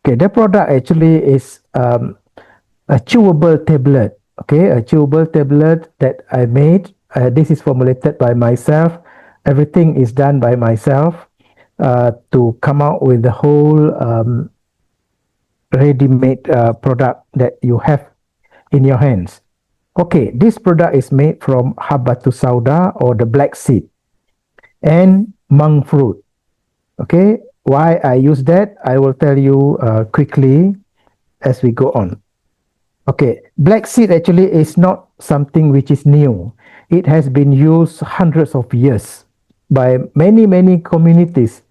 Okay, the product actually is a chewable tablet. Okay, a chewable tablet that I made. This is formulated by myself. Everything is done by myself to come out with the whole ready-made product that you have in your hands. Okay, this product is made from Habbatusauda or the black seed and monk fruit. Okay, why I use that, I will tell you quickly as we go on. Okay, black seed actually is not something which is new. It has been used hundreds of years by many communities.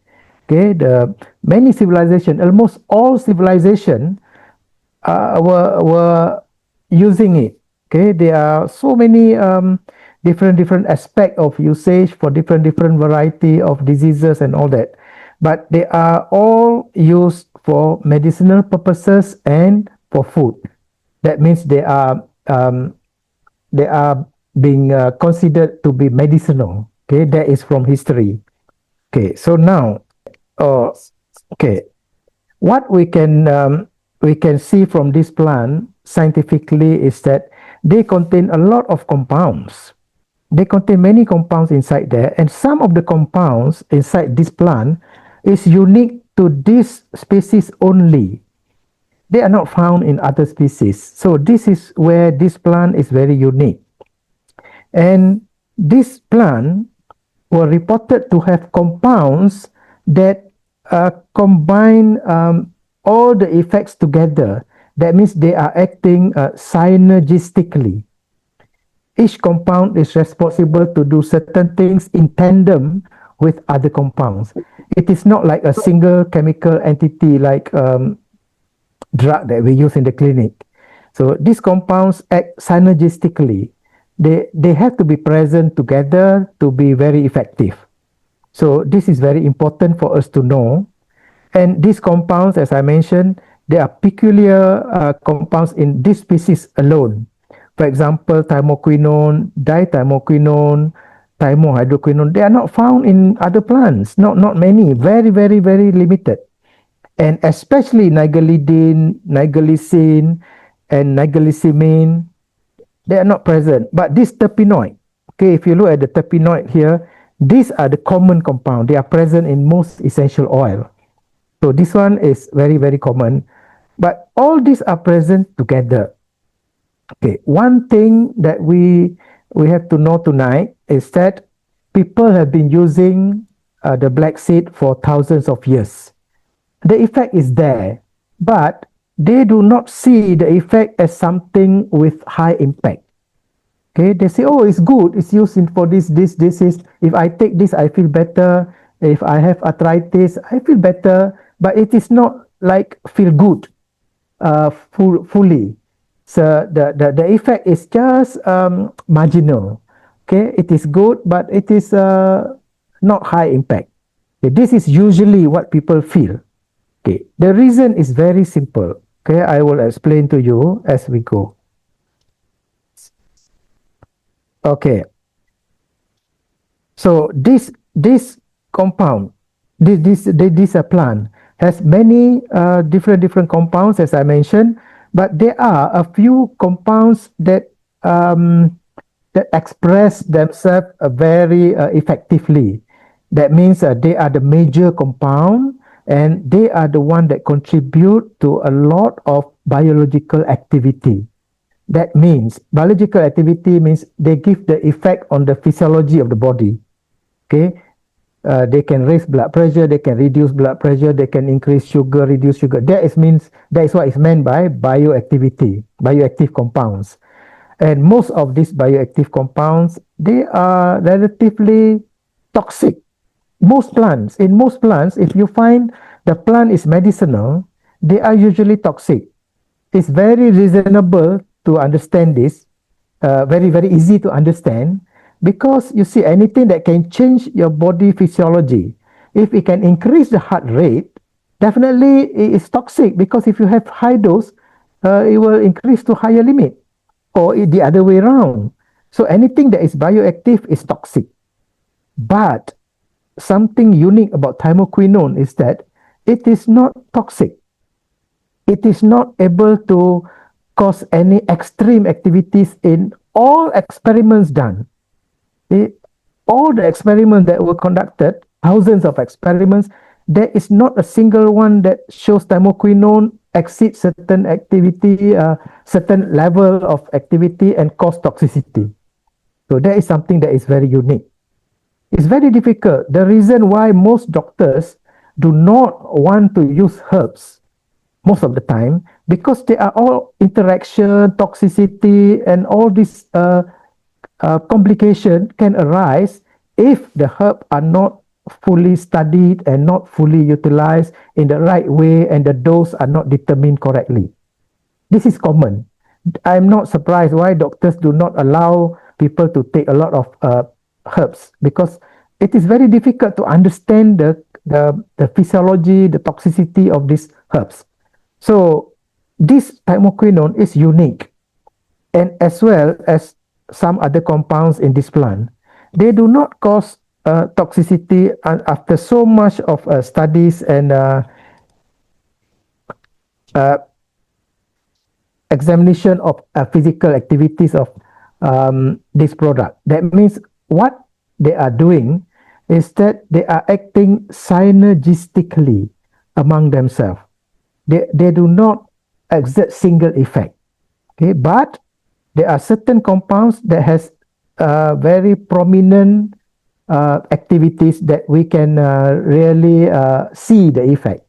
Okay, the many civilization, almost all civilization were using it. Okay, there are so many different aspect of usage for different variety of diseases and all that, but they are all used for medicinal purposes and for food. That means they are being considered to be medicinal. Okay, that is from history. Okay, so now, uh, okay, what we can see from this plant scientifically is that they contain a lot of compounds. They contain many compounds inside there, and some of the compounds inside this plant is unique to this species only. They are not found in other species. So this is where this plant is very unique. And this plant were reported to have compounds that combine all the effects together. That means they are acting synergistically. Each compound is responsible to do certain things in tandem with other compounds. It is not like a single chemical entity like drug that we use in the clinic. So these compounds act synergistically. They have to be present together to be very effective. So this is very important for us to know. And these compounds, as I mentioned, they are peculiar compounds in this species alone. For example, thymoquinone, dithymoquinone, thymohydroquinone, they are not found in other plants. Not many, very limited. And especially nigalidine, nigalicine, and nigalisimine, they are not present. But this terpenoid, okay, if you look at the terpenoid here, these are the common compound. They are present in most essential oil. So this one is very common. But all these are present together. Okay, one thing that we have to know tonight is that people have been using the black seed for thousands of years. The effect is there, but they do not see the effect as something with high impact. Okay, they say, oh, it's good, it's used for this is, if I take this, I feel better. If I have arthritis, I feel better, but it is not like feel good fully. So the effect is just marginal. Okay, it is good, but it is not high impact. Okay, this is usually what people feel. Okay, the reason is very simple. Okay, I will explain to you as we go. Okay, so this compound, this plant has many different compounds, as I mentioned, but there are a few compounds that that express themselves very effectively. That means they are the major compound, and they are the one that contribute to a lot of biological activity. That means biological activity means they give the effect on the physiology of the body. Okay, they can raise blood pressure, they can reduce blood pressure, they can increase sugar, reduce sugar. That is what is meant by bioactivity, bioactive compounds. And most of these bioactive compounds, they are relatively toxic. In most plants, if you find the plant is medicinal, they are usually toxic. It's very reasonable to understand this, very easy to understand, because you see anything that can change your body physiology, if it can increase the heart rate, definitely it is toxic, because if you have high dose, it will increase to higher limit, or the other way around. So anything that is bioactive is toxic. But something unique about thymoquinone is that it is not toxic. it is not able to cause any extreme activities in all experiments done. It, all the experiments that were conducted, thousands of experiments, there is not a single one that shows thymoquinone exceeds certain activity, certain level of activity and cause toxicity. So that is something that is very unique. It's very difficult. The reason why most doctors do not want to use herbs most of the time, because they are all interaction, toxicity, and all this complication can arise if the herbs are not fully studied and not fully utilized in the right way, and the dose are not determined correctly. This is common. I'm not surprised why doctors do not allow people to take a lot of herbs, because it is very difficult to understand the physiology, the toxicity of these herbs. So this thymoquinone is unique, and as well as some other compounds in this plant, they do not cause toxicity after so much of studies and uh, examination of physical activities of this product. That means what they are doing is that they are acting synergistically among themselves. They do not exert single effect. Okay, but there are certain compounds that has very prominent activities that we can really see the effect.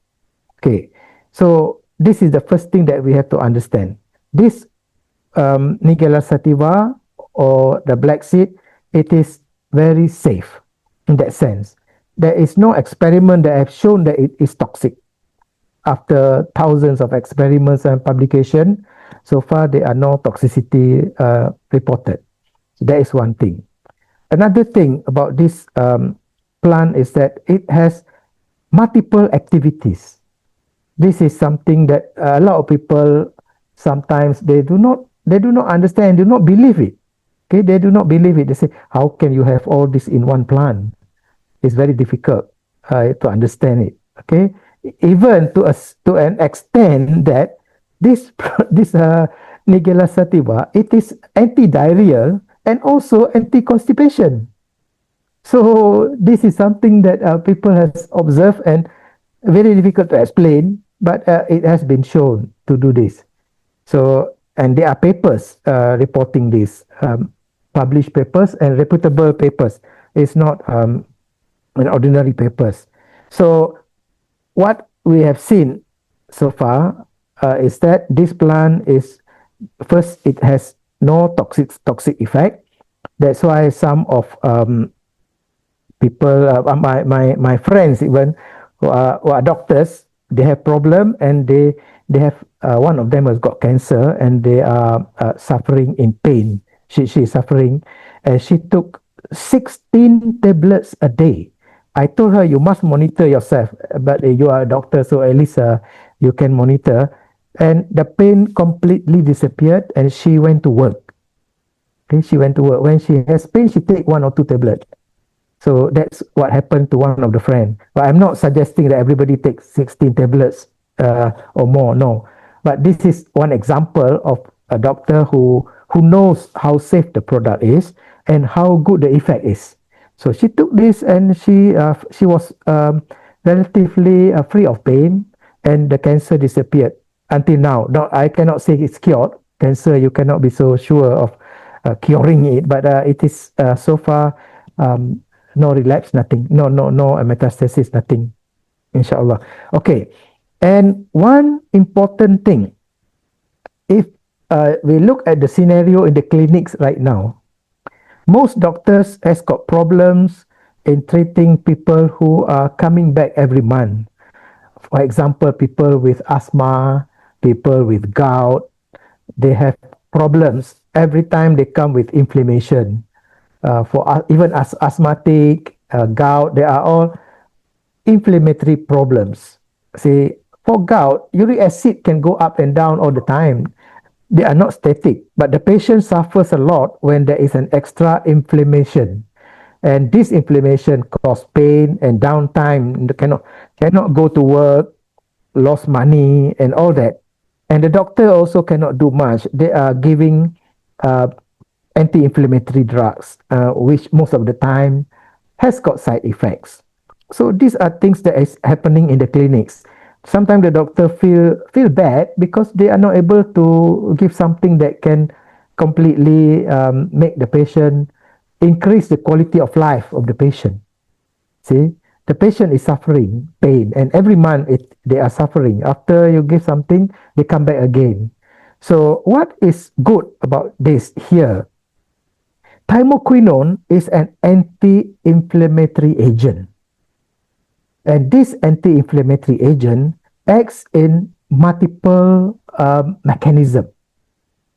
Okay, so this is the first thing that we have to understand. This Nigella sativa or the black seed, it is very safe in that sense. There is no experiment that have shown that it is toxic. After thousands of experiments and publication, so far there are no toxicity reported. So that is one thing. Another thing about this plant is that it has multiple activities. This is something that a lot of people sometimes they do not understand, do not believe it. Okay, they do not believe it. They say, how can you have all this in one plant? It's very difficult to understand it. Okay, even to an extent that this Nigella sativa, it is anti-diarrheal and also anti-constipation. So this is something that people has observed and very difficult to explain, but it has been shown to do this. So, and there are papers reporting this, published papers and reputable papers. It's not ordinary papers. So what we have seen so far is that this plant is, first, it has no toxic effect. That's why some of people, my friends even, who are doctors, they have problem, and they have one of them has got cancer, and they are suffering in pain. She is suffering, and she took 16 tablets a day. I told her, you must monitor yourself, but you are a doctor, so at least you can monitor. And the pain completely disappeared, and she went to work. Okay, she went to work. When she has pain, she take 1 or 2 tablets. So that's what happened to one of the friends. But I'm not suggesting that everybody takes 16 tablets or more, no. But this is one example of a doctor who knows how safe the product is and how good the effect is. So she took this, and she was relatively free of pain, and the cancer disappeared until now. Now, I cannot say it's cured. Cancer, you cannot be so sure of curing it, but it is so far no relapse, nothing, no metastasis, nothing, inshallah. Okay, and one important thing, if we look at the scenario in the clinics right now, most doctors has got problems in treating people who are coming back every month. For example, people with asthma, people with gout, they have problems every time they come with inflammation. For even asthmatic, gout, they are all inflammatory problems. See, for gout, uric acid can go up and down all the time. They are not static, but the patient suffers a lot when there is an extra inflammation. And this inflammation causes pain and downtime, cannot go to work, lost money, and all that. And the doctor also cannot do much. They are giving uh, anti-inflammatory drugs, which most of the time has got side effects. So these are things that is happening in the clinics. Sometimes the doctor feel bad because they are not able to give something that can completely make the patient increase the quality of life of the patient. See, the patient is suffering pain, and every month they are suffering. After you give something, they come back again. So, what is good about this here? Thymoquinone is an anti-inflammatory agent, and this anti-inflammatory agent acts in multiple mechanisms.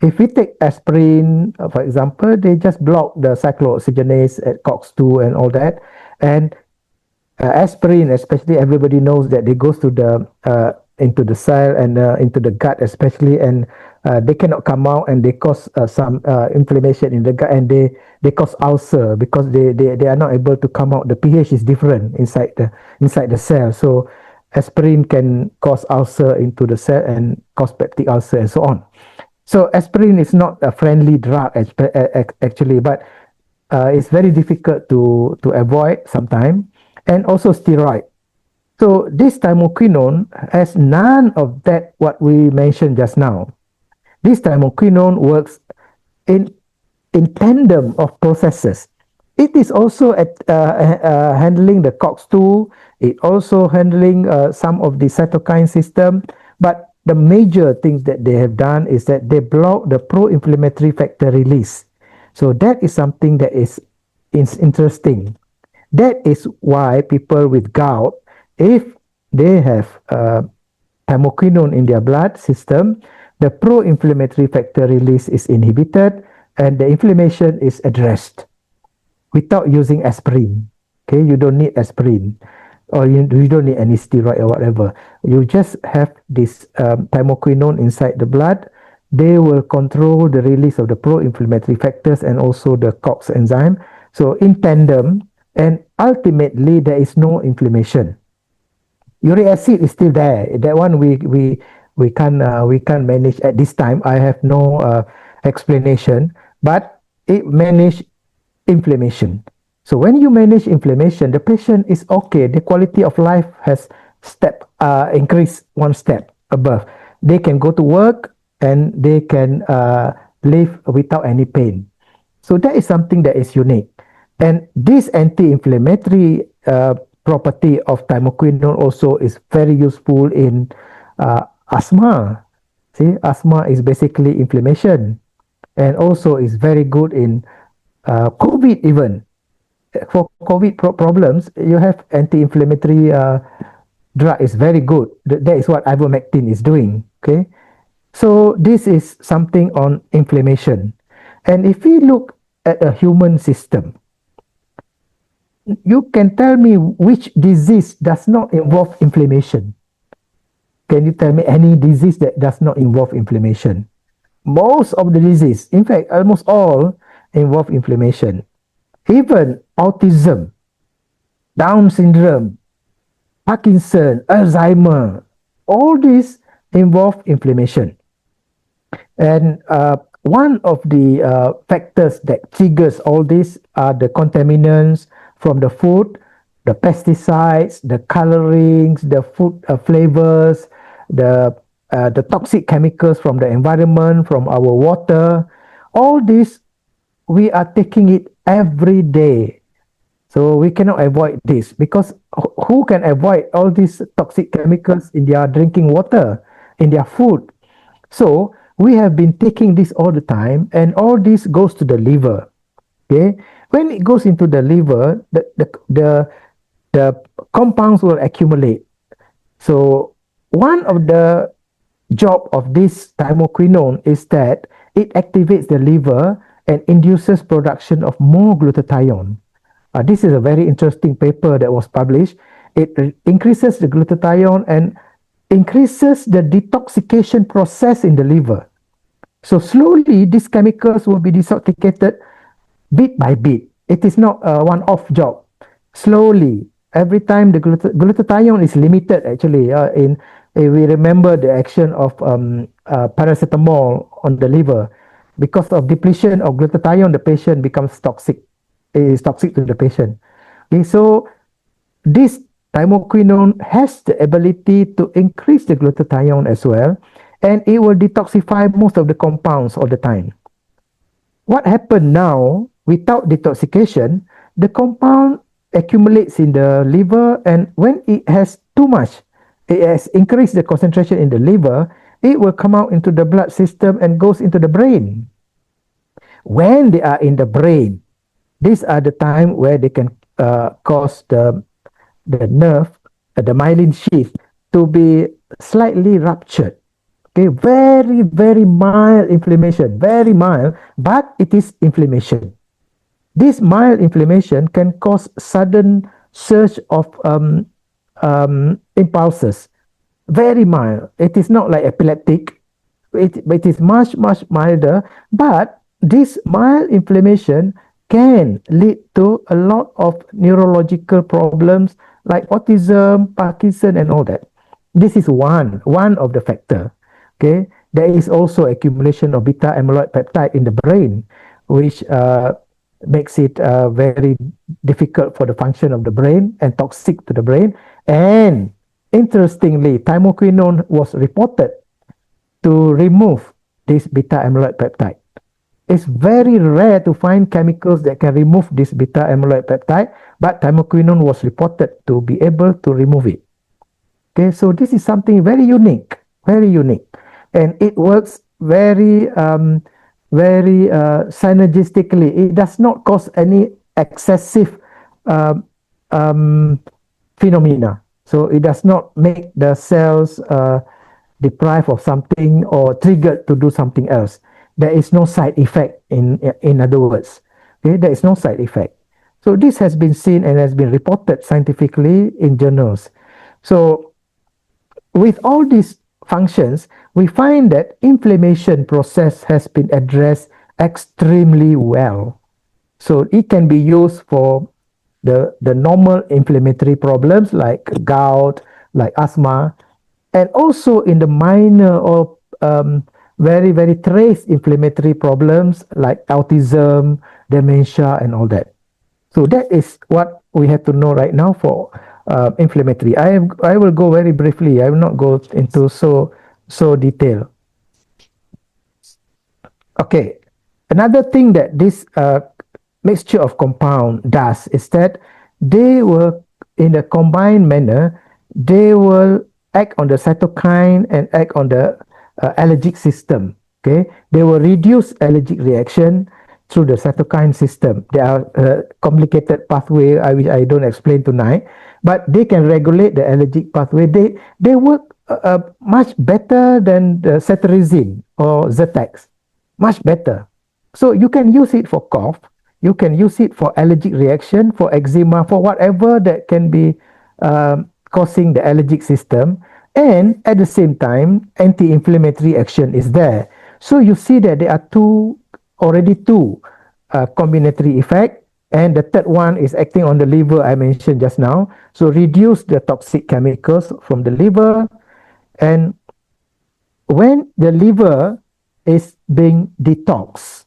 If we take aspirin, for example, they just block the cyclooxygenase at COX-2 and all that, and aspirin, especially, everybody knows that it goes to the into the cell and into the gut, especially, and they cannot come out, and they cause some inflammation in the gut, and they cause ulcer because they are not able to come out. The pH is different inside the cell, so aspirin can cause ulcer into the cell and cause peptic ulcer and so on. So aspirin is not a friendly drug actually, but it's very difficult to avoid sometimes, and also steroid. So this thymoquinone has none of that what we mentioned just now. This thymoquinone works in in tandem of processes. It is also handling the COX-2. It also handling some of the cytokine system. But the major things that they have done is that they block the pro-inflammatory factor release. So that is something that is interesting. That is why people with gout, if they have thymoquinone in their blood system, the pro-inflammatory factor release is inhibited and the inflammation is addressed without using aspirin. Okay, you don't need aspirin, or you don't need any steroid or whatever. You just have this thymoquinone inside the blood. They will control the release of the pro-inflammatory factors and also the COX enzyme. So in tandem, and ultimately there is no inflammation. Uric acid is still there. That one we can't manage at this time. I have no explanation, but it manage inflammation. So when you manage inflammation, the patient is okay. The quality of life has increased one step above. They can go to work and they can live without any pain. So that is something that is unique. And this anti-inflammatory property of thymoquinone also is very useful in asthma. See, asthma is basically inflammation, and also is very good in COVID even. For COVID problems, you have anti-inflammatory drug is very good. That is what ivermectin is doing. Okay, so this is something on inflammation. And if we look at a human system, you can tell me which disease does not involve inflammation? Can you tell me any disease that does not involve inflammation? Most of the disease, in fact, almost all involve inflammation. Even autism, Down syndrome, Parkinson, Alzheimer, all these involve inflammation. And one of the factors that triggers all this are the contaminants from the food, the pesticides, the colorings, the food flavors, the toxic chemicals from the environment, from our water. All this, we are taking it every day. So we cannot avoid this, because who can avoid all these toxic chemicals in their drinking water, in their food? So we have been taking this all the time, and all this goes to the liver. Okay, when it goes into the liver, the compounds will accumulate. So one of the job of this thymoquinone is that it activates the liver and induces production of more glutathione. This is a very interesting paper that was published. It increases the glutathione and increases the detoxification process in the liver. So slowly, these chemicals will be detoxified bit by bit. It is not a one-off job. Slowly, every time the glutathione is limited. Actually, we remember the action of paracetamol on the liver. Because of depletion of glutathione, the patient becomes toxic. It is toxic to the patient. Okay, so this thymoquinone has the ability to increase the glutathione as well, and it will detoxify most of the compounds all the time. What happened now, without detoxification, the compound accumulates in the liver, and when it has too much, it has increased the concentration in the liver, it will come out into the blood system and goes into the brain. When they are in the brain, these are the time where they can cause the nerve, the myelin sheath, to be slightly ruptured. Okay, very, very mild inflammation, very mild, but it is inflammation. This mild inflammation can cause sudden surge of impulses. Very mild. It is not like epileptic. It is much, much milder, but this mild inflammation can lead to a lot of neurological problems like autism, Parkinson, and all that. This is one of the factor. Okay, there is also accumulation of beta amyloid peptide in the brain, which makes it very difficult for the function of the brain and toxic to the brain. And interestingly, thymoquinone was reported to remove this beta amyloid peptide. It's very rare to find chemicals that can remove this beta amyloid peptide, but thymoquinone was reported to be able to remove it. Okay, so this is something very unique, and it works very, very synergistically. It does not cause any excessive phenomena. So it does not make the cells deprived of something or triggered to do something else. There is no side effect in other words. Okay, there is no side effect. So this has been seen and has been reported scientifically in journals. So with all these functions, we find that inflammation process has been addressed extremely well. So it can be used for the normal inflammatory problems like gout, like asthma, and also in the minor or very, very trace inflammatory problems like autism, dementia, and all that. So that is what we have to know right now for inflammatory. I will go very briefly. I will not go into so detail. Okay, another thing that this mixture of compound does is that they will, in a combined manner, they will act on the cytokine and act on the allergic system. Okay, they will reduce allergic reaction through the cytokine system. There are complicated pathway which I don't explain tonight, but they can regulate the allergic pathway. They work much better than the cetirizine or Zyrtex, much better. So you can use it for cough, you can use it for allergic reaction, for eczema, for whatever that can be causing the allergic system, and at the same time, anti-inflammatory action is there. So you see that there are already two combinatory effect, and the third one is acting on the liver I mentioned just now. So reduce the toxic chemicals from the liver, and when the liver is being detoxed,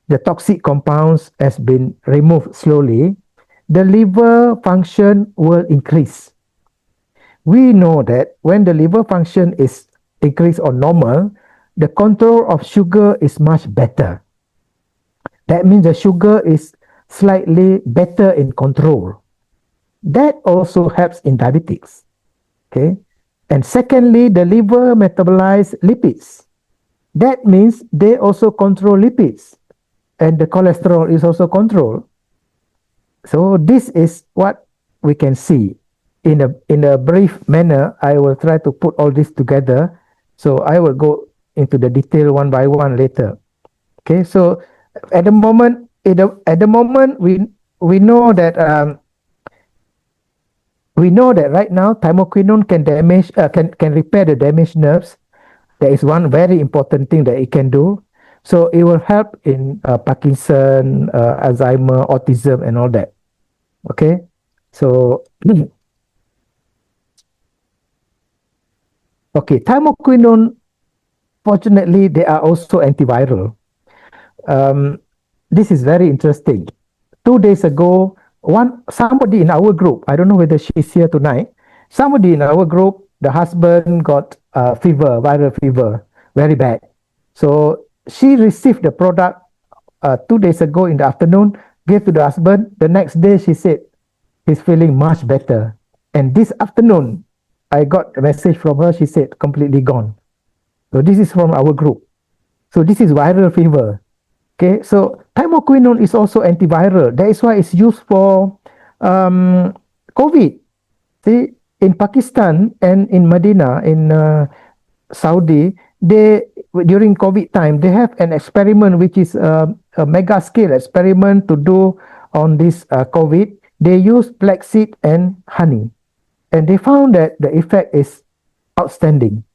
the toxic compounds has been removed slowly, the liver function will increase. We know that when the liver function is increased or normal, the control of sugar is much better. That means the sugar is slightly better in control. That also helps in diabetics. Okay. And secondly, the liver metabolize lipids. That means they also control lipids, and the cholesterol is also controlled. So this is what we can see. In a brief manner, I will try to put all this together. So I will go into the detail one by one later. Okay, so at the moment, we know that right now thymoquinone can repair the damaged nerves. There is one very important thing that it can do. So it will help in Parkinson, Alzheimer, autism, and all that. Okay, so Okay, thymoquinone, fortunately, they are also antiviral. Um, this is very interesting. 2 days ago, somebody in our group, I don't know whether she's here tonight, somebody in our group, the husband got fever, viral fever, very bad. So she received the product 2 days ago in the afternoon, gave to the husband. The next day, she said he's feeling much better. And this afternoon, I got a message from her. She said completely gone. So this is from our group. So this is viral fever. Okay, so thymoquinone is also antiviral. That is why it's used for COVID. See, in Pakistan and in Medina, in Saudi, they during COVID time they have an experiment which is a mega scale experiment to do on this COVID. They use black seed and honey, and they found that the effect is outstanding.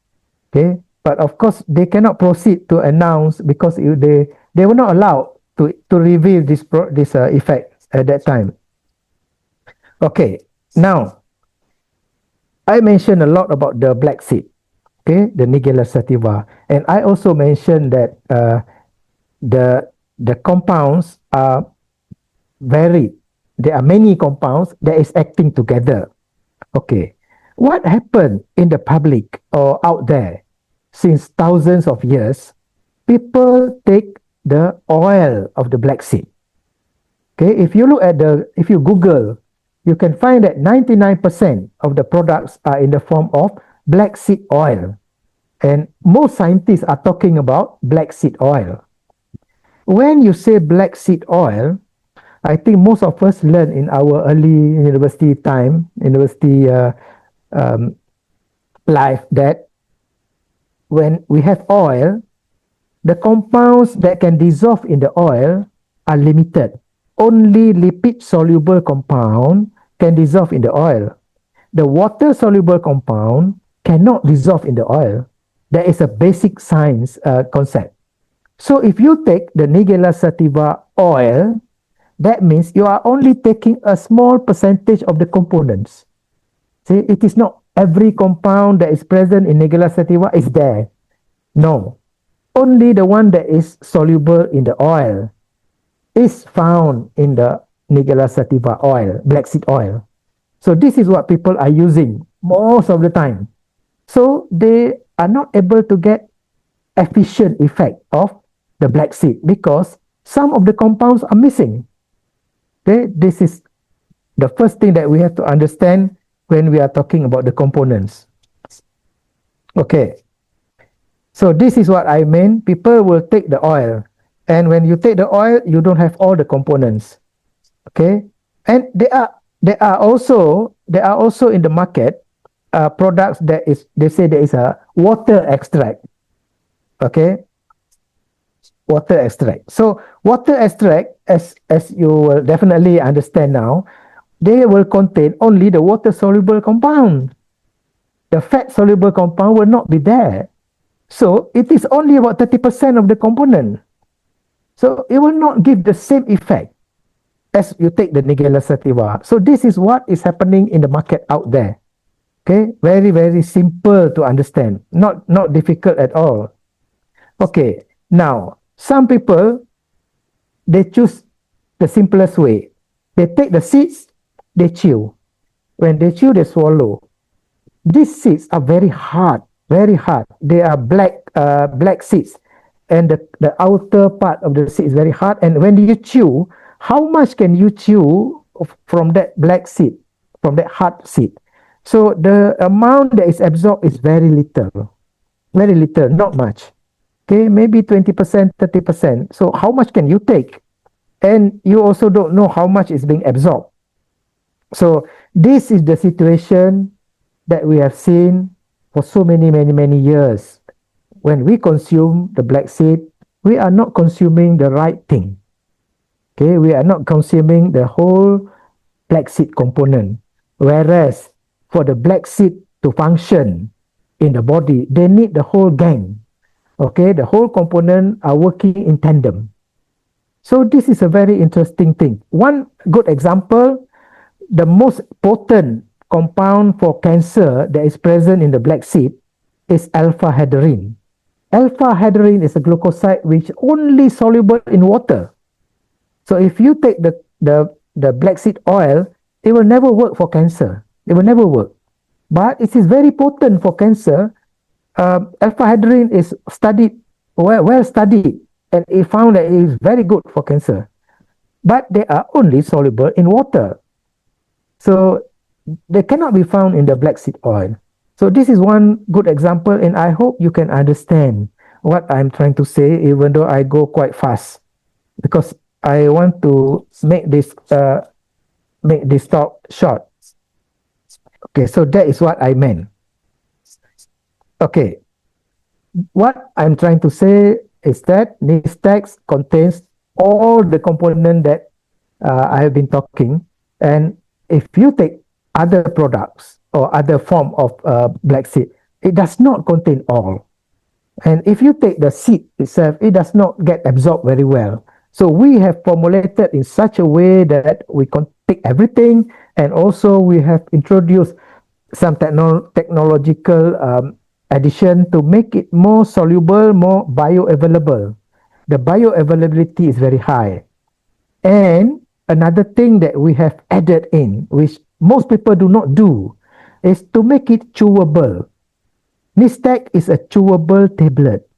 Okay, but of course they cannot proceed to announce because they were not allowed to reveal this effect at that time. Okay, now I mentioned a lot about the black seed, okay, the Nigella sativa, and I also mentioned that the the compounds are varied. There are many compounds that is acting together. Okay, what happened in the public or out there since thousands of years? People take the oil of the black seed. Okay, if you Google, you can find that 99% of the products are in the form of black seed oil. And most scientists are talking about black seed oil. When you say black seed oil, I think most of us learn in our early university time, university um, life, that when we have oil, the compounds that can dissolve in the oil are limited. Only lipid-soluble compound can dissolve in the oil. The water-soluble compound cannot dissolve in the oil. That is a basic science concept. So if you take the Nigella sativa oil, that means you are only taking a small percentage of the components. See, it is not every compound that is present in Nigella sativa is there. No, only the one that is soluble in the oil is found in the Nigella sativa oil, black seed oil. So this is what people are using most of the time. So they are not able to get efficient effect of the black seed because some of the compounds are missing. Okay, this is the first thing that we have to understand when we are talking about the components. Okay, so this is what I mean. People will take the oil, and when you take the oil, you don't have all the components. Okay, and there are also in the market products that is they say there is a water extract. Okay, water extract. So water extract, as you will definitely understand now, they will contain only the water soluble compound. The fat soluble compound will not be there. So it is only about 30% of the component. So it will not give the same effect as you take the Nigella sativa. So this is what is happening in the market out there. Okay, very, very simple to understand. Not difficult at all. Okay, now some people, they choose the simplest way. They take the seeds, they chew. When they chew, they swallow. These seeds are very hard, very hard. They are black seeds, and the outer part of the seed is very hard. And when you chew, how much can you chew from that black seed, from that hard seed? So the amount that is absorbed is very little, not much. Okay, maybe 20%, 30%. So how much can you take? And you also don't know how much is being absorbed. So this is the situation that we have seen for so many years. When we consume the black seed, we are not consuming the right thing. Okay, we are not consuming the whole black seed component. Whereas for the black seed to function in the body, they need the whole gang. Okay, the whole component are working in tandem. So this is a very interesting thing. One good example, the most potent compound for cancer that is present in the black seed is alpha-hydrine. Alpha-hydrine is a glucoside which only soluble in water. So if you take the black seed oil, it will never work for cancer. It will never work. But it is very potent for cancer. Alpha-hydrine is studied, well studied, and it found that it is very good for cancer. But they are only soluble in water. So they cannot be found in the black seed oil. So this is one good example, and I hope you can understand what I'm trying to say, even though I go quite fast, because I want to make this talk short. Okay, so that is what I meant. Okay, what I'm trying to say is that Nisstex contains all the components that I have been talking, and if you take other products or other form of black seed, it does not contain all. And if you take the seed itself, it does not get absorbed very well. So we have formulated in such a way that we can take everything, and also we have introduced some technological addition to make it more soluble, more bioavailable. The bioavailability is very high. And another thing that we have added in, which most people do not do, is to make it chewable. Nisstex is a chewable tablet.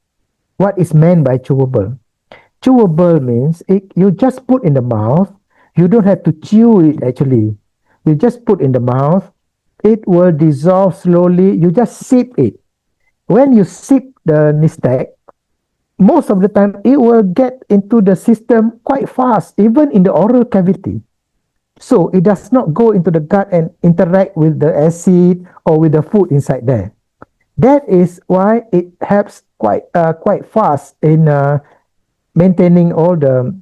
What is meant by chewable? Chewable means you just put in the mouth. You don't have to chew it actually. You just put in the mouth. It will dissolve slowly. You just sip it. When you sip the Nisstex, most of the time it will get into the system quite fast, even in the oral cavity. So it does not go into the gut and interact with the acid or with the food inside there. That is why it helps quite fast in maintaining all the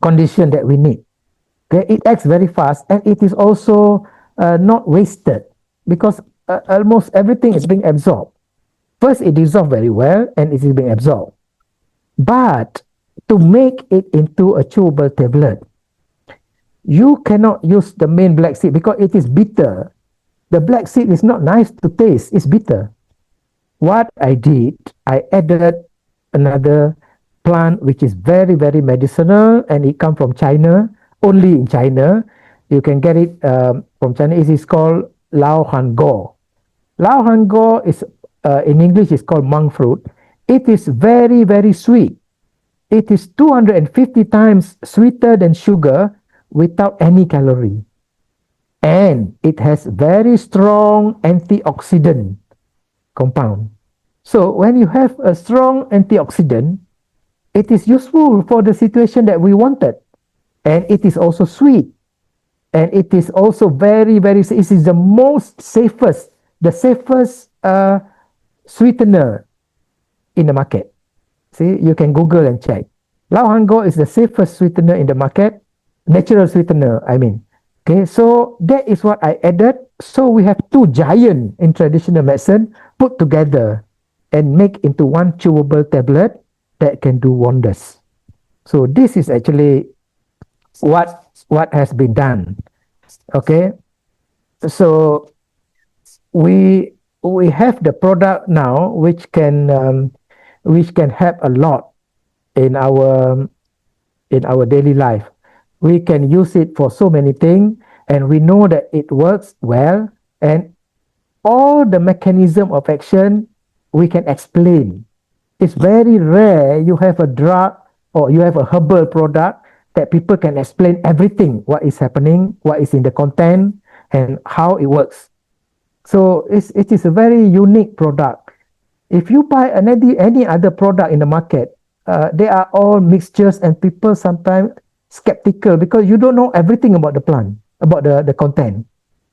condition that we need. Okay, it acts very fast, and it is also not wasted, because almost everything is being absorbed. First, it dissolves very well, and it is being absorbed. But to make it into a chewable tablet, you cannot use the main black seed because it is bitter. The black seed is not nice to taste, it's bitter. What I did, I added another plant which is very, very medicinal, and it comes from China, only in China. You can get it from China. It is called Lao Han Go. Lao Han Go is, in English, is called monk fruit. It is very, very sweet. It is 250 times sweeter than sugar without any calorie. And it has very strong antioxidant compound. So when you have a strong antioxidant, it is useful for the situation that we wanted. And it is also sweet. And it is also very, very, it is the most safest, the safest sweetener in the market. See, you can Google and check. Lao Hango is the safest sweetener in the market, natural sweetener, I mean. Okay, so that is what I added. So we have two giants in traditional medicine put together and make into one chewable tablet that can do wonders. So this is actually what has been done. Okay, so we have the product now which can help a lot in our daily life. We can use it for so many things, and we know that it works well, and all the mechanism of action we can explain. It's very rare you have a drug or you have a herbal product that people can explain everything, what is happening, what is in the content, and how it works. So it is a very unique product. If you buy any other product in the market, they are all mixtures, and people sometimes skeptical because you don't know everything about the plant, about the content,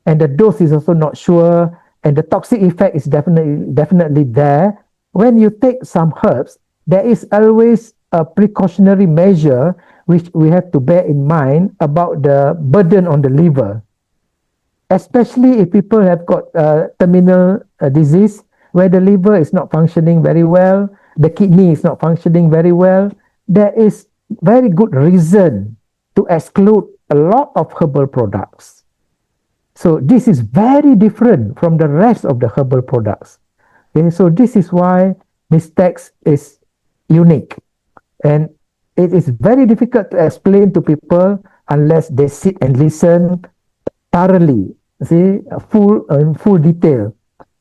and the dose is also not sure, and the toxic effect is definitely there. When you take some herbs, there is always a precautionary measure which we have to bear in mind about the burden on the liver, especially if people have got terminal disease where the liver is not functioning very well, the kidney is not functioning very well. There is very good reason to exclude a lot of herbal products. So this is very different from the rest of the herbal products. Okay, so this is why Nisstex is unique, and it is very difficult to explain to people unless they sit and listen thoroughly, see, full in full detail.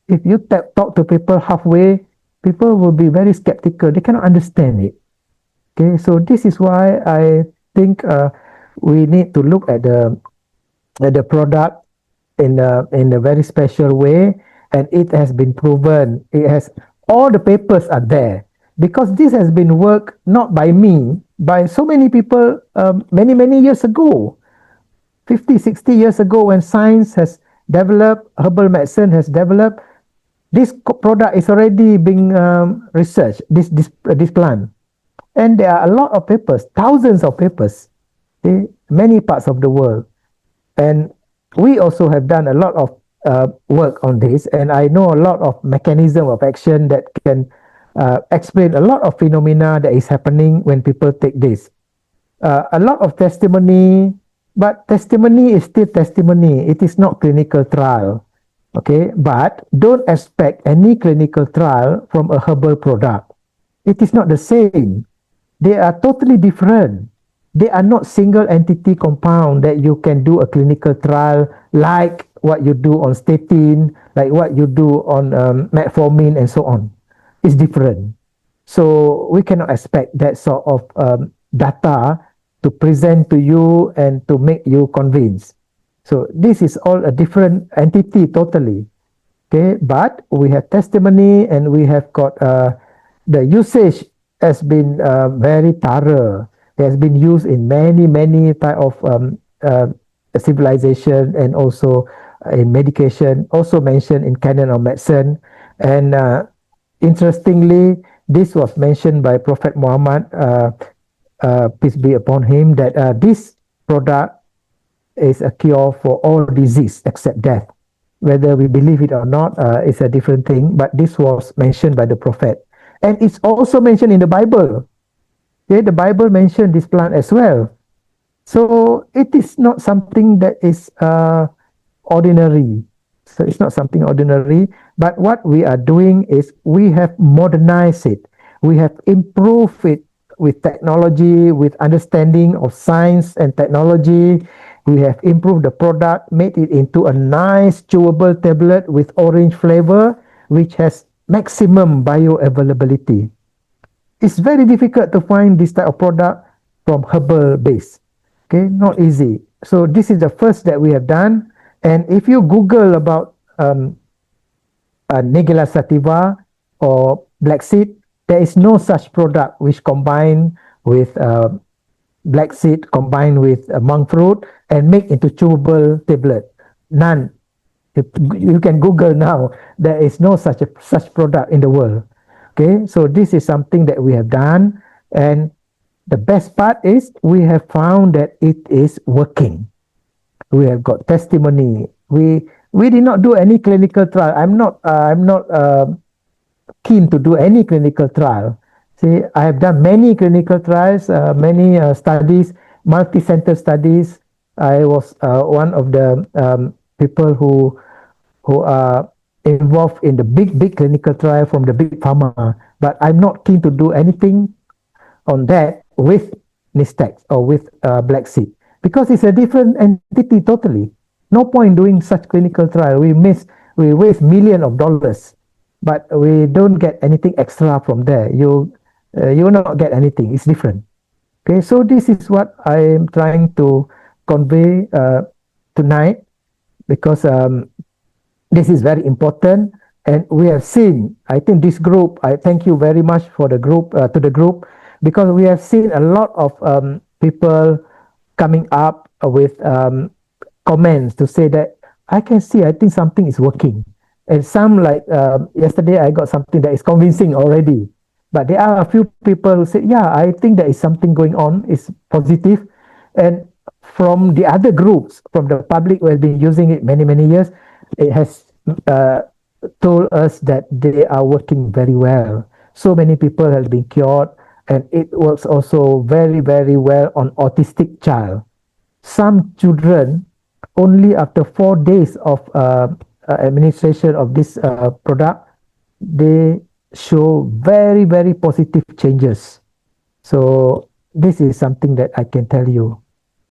If you talk to people halfway, people will be very skeptical. They cannot understand it. Okay, so this is why I think we need to look at the product in a very special way, and it has been proven. It has all the papers are there because this has been worked not by me, by so many people many years ago, 50, 60 years ago, when science has developed, herbal medicine has developed. This product is already being researched. This plant, and there are a lot of papers, thousands of papers, in many parts of the world. And we also have done a lot of work on this, and I know a lot of mechanism of action that can explain a lot of phenomena that is happening when people take this. A lot of testimony, but testimony is still testimony. It is not clinical trial. Okay, but don't expect any clinical trial from a herbal product. It is not the same. They are totally different. They are not single entity compound that you can do a clinical trial like what you do on statin, like what you do on metformin and so on. It's different. So we cannot expect that sort of data to present to you and to make you convinced. So this is all a different entity totally. Okay, but we have testimony and we have got the usage has been very thorough. It has been used in many type of civilization and also in medication, also mentioned in canon of medicine. And interestingly, this was mentioned by Prophet Muhammad, peace be upon him, that this product is a cure for all disease except death. Whether we believe it or not is a different thing, but this was mentioned by the Prophet. And it's also mentioned in the Bible. Okay, the Bible mentioned this plant as well. So it is not something that is ordinary. So it's not something ordinary. But what we are doing is we have modernized it. We have improved it with technology, with understanding of science and technology. We have improved the product, made it into a nice chewable tablet with orange flavor, which has maximum bioavailability. It's very difficult to find this type of product from herbal base. Okay, not easy. So this is the first that we have done. And if you Google about Nigella sativa or black seed, there is no such product which combine with black seed combined with monk fruit and make into chewable tablet. None. If you can Google now, there is no such product in the world. Okay, so this is something that we have done, and the best part is we have found that it is working. We have got testimony. We did not do any clinical trial. I'm not keen to do any clinical trial. See, I have done many clinical trials, many studies, multi-center studies. I was one of the people who are involved in the big clinical trial from the big pharma. But I'm not keen to do anything on that with Nisstex or with Black Seed because it's a different entity totally. No point doing such clinical trial. We waste millions of dollars, but we don't get anything extra from there. You will not get anything. It's different. Okay, so this is what I am trying to convey tonight because this is very important, and we have seen. I think this group. I thank you very much for the group to the group because we have seen a lot of people coming up with comments to say that I can see. I think something is working, and some like yesterday I got something that is convincing already. But there are a few people who say, yeah, I think there is something going on. It's positive, and from the other groups, from the public who has been using it many years, it has told us that they are working very well. So many people have been cured, and it works also very well on autistic child. Some children, only after 4 days of administration of this product, they show very, very positive changes. So this is something that I can tell you.